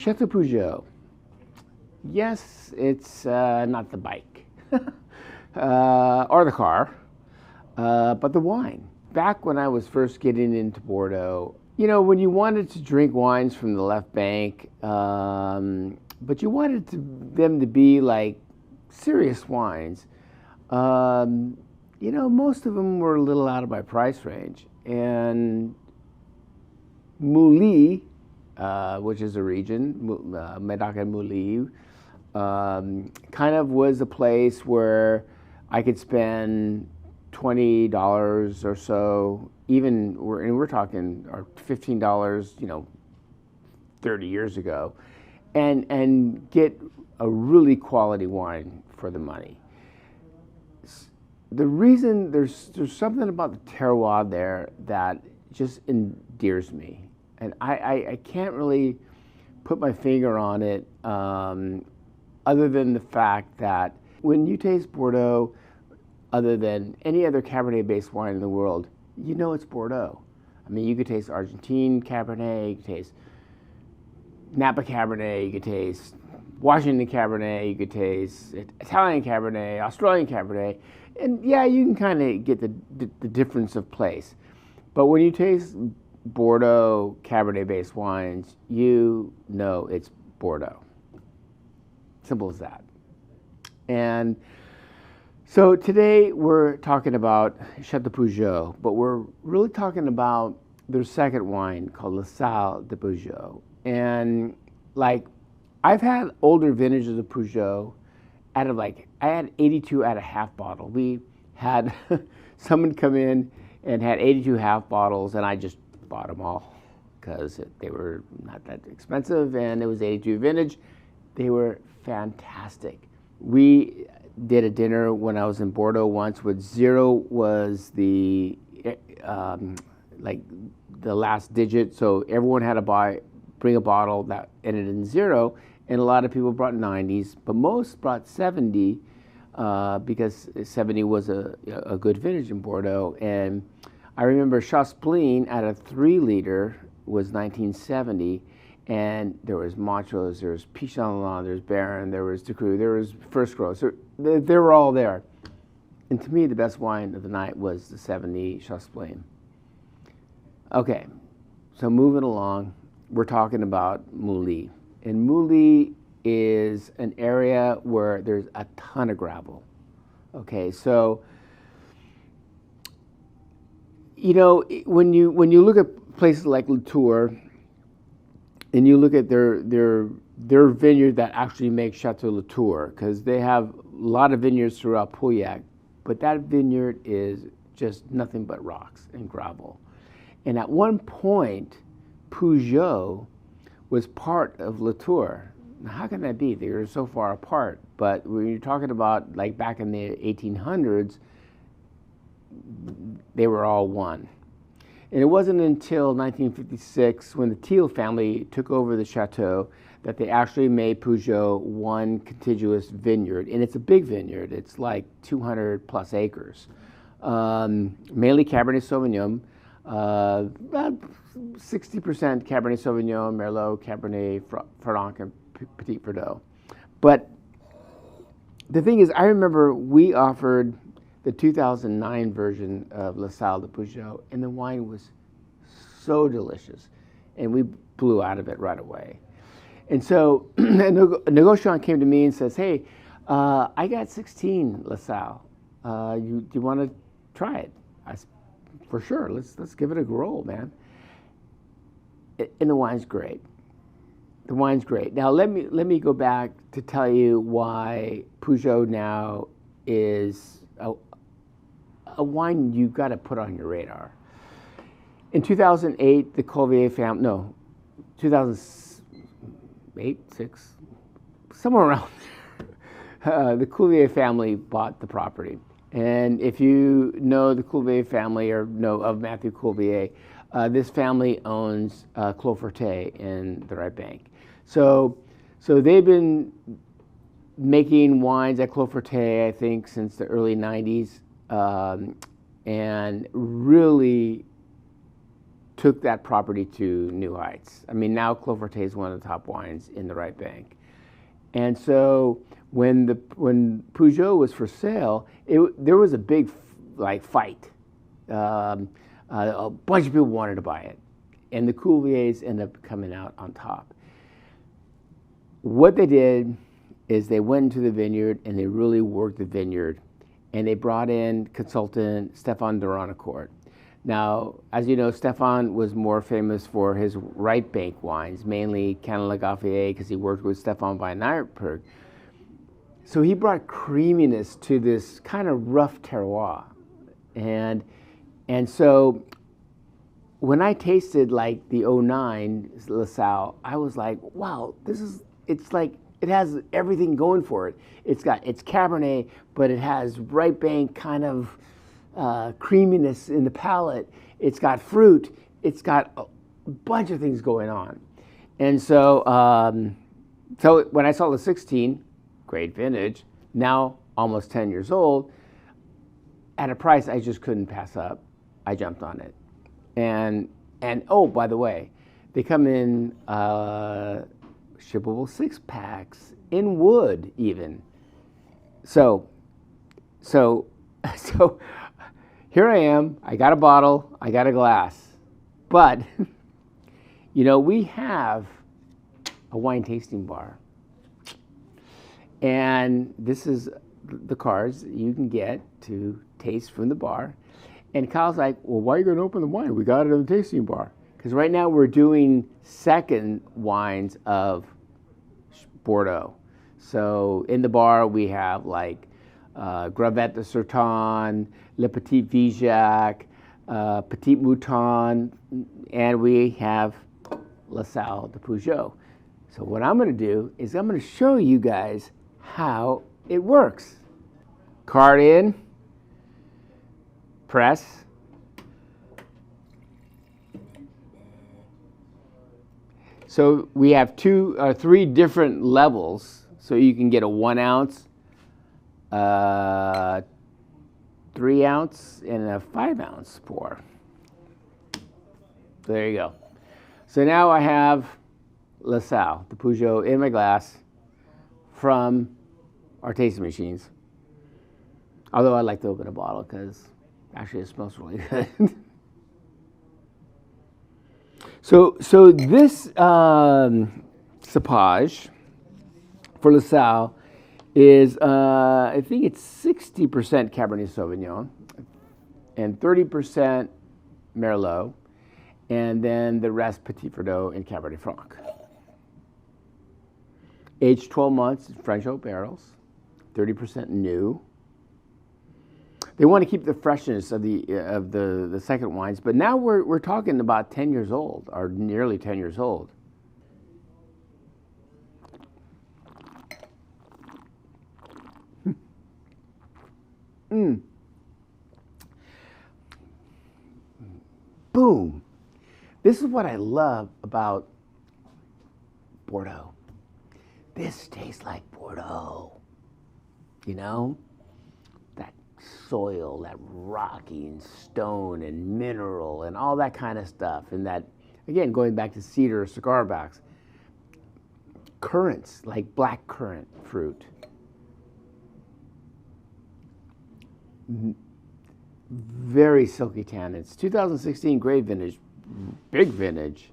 Chateau Poujeaux. Yes, it's not the bike or the car, but the wine. Back when I was first getting into Bordeaux, when you wanted to drink wines from the left bank, but you wanted them to be like serious wines, most of them were a little out of my price range. And Moulis, which is a region, Medoc and Moulis, kind of was a place where I could spend $20 or so, and we're talking or $15, 30 years ago, and get a really quality wine for the money. The reason there's something about the terroir there that just endears me, and I can't really put my finger on it, other than the fact that when you taste Bordeaux, other than any other Cabernet-based wine in the world, you know it's Bordeaux. I mean, you could taste Argentine Cabernet, you could taste Napa Cabernet, you could taste Washington Cabernet, you could taste Italian Cabernet, Australian Cabernet, and yeah, you can kind of get the difference of place. But when you taste Bordeaux Cabernet-based wines, you know it's Bordeaux. Simple as that. And so today we're talking about Chateau Poujeaux, but we're really talking about their second wine called La Salle de Poujeaux. And I've had older vintages of Poujeaux I had 82 out of half bottle. We had someone come in and had 82 half bottles, and I just bought them all because they were not that expensive, and it was 82 vintage. They were fantastic. We did a dinner when I was in Bordeaux once with zero was the the last digit, so everyone had to bring a bottle that ended in zero, and a lot of people brought 90s, but most brought 70 because 70 was a good vintage in Bordeaux. And I remember Chateau at a 3-liter was 1970, and there was Montrose, there was Pichon, there was Baron, there was Ducru, there was First Growth. So they were all there. And to me, the best wine of the night was the 70 Chateau. Okay, so moving along, we're talking about Moulis. And Moulis is an area where there's a ton of gravel. Okay, so when you look at places like Latour, and you look at their vineyard that actually makes Chateau Latour, because they have a lot of vineyards throughout Pauillac, but that vineyard is just nothing but rocks and gravel. And at one point, Poujeaux was part of Latour. Now, how can that be? They were so far apart. But when you're talking about back in the 1800s, they were all one. And it wasn't until 1956, when the Thiel family took over the chateau, that they actually made Poujeaux one contiguous vineyard. And it's a big vineyard. It's like 200 plus acres. Mainly Cabernet Sauvignon, about 60% Cabernet Sauvignon, Merlot, Cabernet Franc, and Petit Verdot. But the thing is, I remember we offered the 2009 version of La Salle de Poujeaux, and the wine was so delicious, and we blew out of it right away. And so a negotiant came to me and says, "Hey, I got 16 La Salle. Do you want to try it?" I said, "For sure. Let's give it a roll, man." And the wine's great. The wine's great. Now let me go back to tell you why Poujeaux now is a wine you've got to put on your radar. In 2008, the Collier family, no, 2008, 6, somewhere around there, the Collier family bought the property. And if you know the Collier family or know of Matthew Collier, this family owns Clos Forte in the right bank. So they've been making wines at Clos Forte, I think, since the early 90s, and really took that property to new heights. I mean, now Clos Verte is one of the top wines in the right bank. And so when Poujeaux was for sale, there was a big fight. A bunch of people wanted to buy it, and the Cuvées ended up coming out on top. What they did is they went into the vineyard and they really worked the vineyard, and they brought in consultant Stéphane Durancourt. Now, as you know, Stéphane was more famous for his right bank wines, mainly Canet-la-Gaffier, because he worked with Stéphane Van Nuypurg. So he brought creaminess to this kind of rough terroir. And so when I tasted like the 09 La Salle, I was like, wow, it's like, it has everything going for it. It's Cabernet, but it has right bank kind of creaminess in the palate. It's got fruit. It's got a bunch of things going on. And so, so when I saw the 16, great vintage, now almost 10 years old, at a price I just couldn't pass up, I jumped on it. And oh, by the way, they come in shippable 6-packs in wood even. So here I am, I got a bottle, I got a glass, but we have a wine tasting bar. And this is the cards you can get to taste from the bar. And Kyle's like, well, why are you going to open the wine? We got it in the tasting bar. Because right now we're doing second wines of Bordeaux. So in the bar we have like Gravette de Sertan, Le Petit Vijac, Petit Mouton, and we have La Salle de Poujeaux. So what I'm going to do is I'm going to show you guys how it works. Card in, press, so we have 2 or 3 different levels, so you can get a 1 ounce, 3 ounce, and a 5 ounce pour. So there you go. So now I have La Salle, the Poujeaux, in my glass from our tasting machines. Although I like to open a bottle because actually it smells really good. So this cepage for La Salle is, I think it's 60% Cabernet Sauvignon and 30% Merlot, and then the rest Petit Verdot and Cabernet Franc. Aged 12 months in French oak barrels, 30% new. They want to keep the freshness of the second wines, but now we're talking about 10 years old, or nearly 10 years old. Boom. This is what I love about Bordeaux. This tastes like Bordeaux. That soil, that rocky and stone and mineral and all that kind of stuff. And that, again, going back to cedar or cigar backs, currants, like black currant fruit. Very silky tannins. 2016 great vintage, big vintage.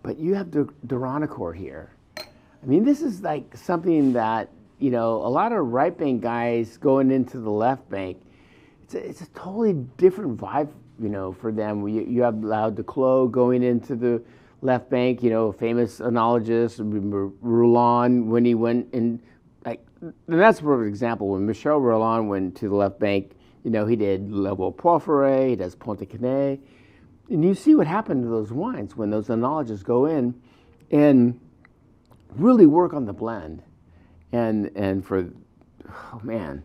But you have the Durancourt here. I mean, this is like something that, a lot of right bank guys going into the left bank, it's a totally different vibe, for them. You have Loud de Clos going into the left bank, famous enologist, Roland, when he went in, and that's a perfect example. When Michel Roland went to the left bank, he did Le Beau Poifferet, he does Ponte Canet, and you see what happened to those wines when those enologists go in and really work on the blend. And for, oh man.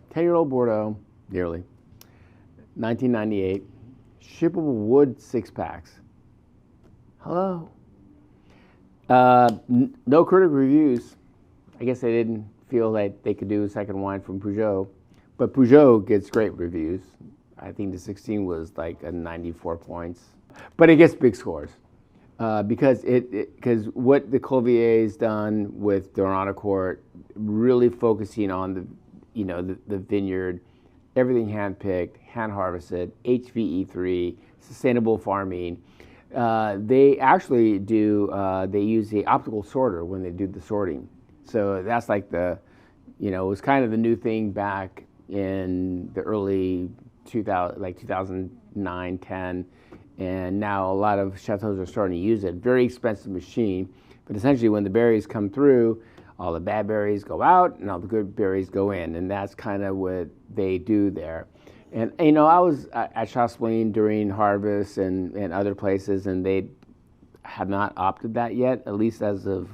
Ten-year-old Bordeaux, nearly. 1998. Shippable wood 6-packs. Hello. No critic reviews. I guess they didn't feel like they could do a second wine from Poujeaux, but Poujeaux gets great reviews. I think the 16 was like a 94 points, but it gets big scores because what the Colvier's done with Court, really focusing on the vineyard, everything hand picked, hand harvested, HVE3, sustainable farming. They actually do. They use the optical sorter when they do the sorting. So that's like it was kind of the new thing back in the early 2000, like 2009, 10, and now a lot of chateaus are starting to use it. Very expensive machine, but essentially when the berries come through, all the bad berries go out and all the good berries go in, and that's kind of what they do there. And I was at Chateau during harvest and other places, and they have not opted that yet, at least as of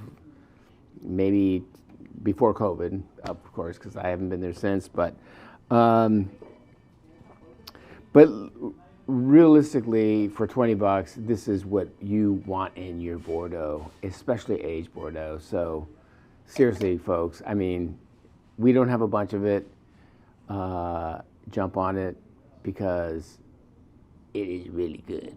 maybe before COVID, of course, because I haven't been there since. But realistically, for $20, this is what you want in your Bordeaux, especially aged Bordeaux. So seriously, folks, I mean, we don't have a bunch of it. Jump on it because it is really good.